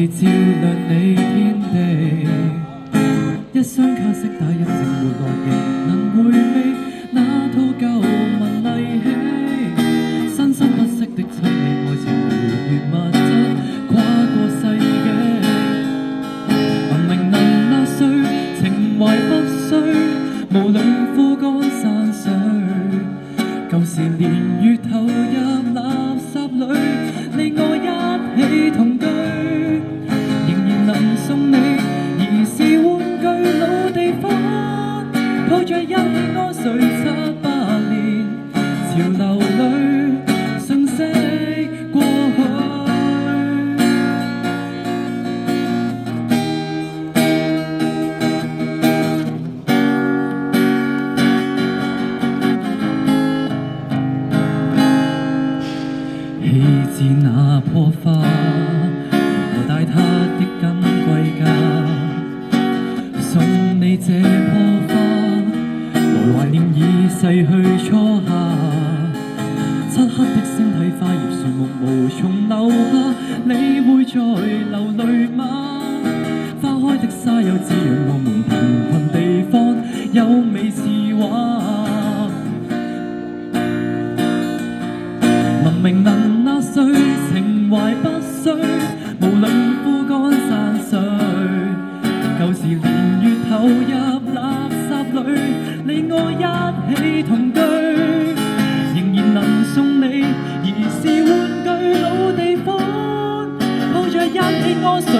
地照亮你天地，一雙卡式帶一直沒來仍能回味那套舊文藝戲，生生不息的親密愛情如月物質跨過世紀，文明能壓碎，情懷不衰，無論枯乾散水，舊時年月投入垃圾裏，你我一起同居，仍然能送你兒時玩具老地方，抱着一起安睡7、8年，潮流裏瞬息過去。棄置那棵花，和帶它的金歸家，送你這棵花，來懷念已逝去初夏。漆黑的星體，花葉樹木無從留下，你會再流淚嗎？花開的沙丘滋養我們貧困地方，優美似畫。文明能壓碎，情懷不衰，無論枯乾散水，舊時年月投入垃圾裏，你我一起同居，仍然能送你兒時玩具老地方，抱着一起安睡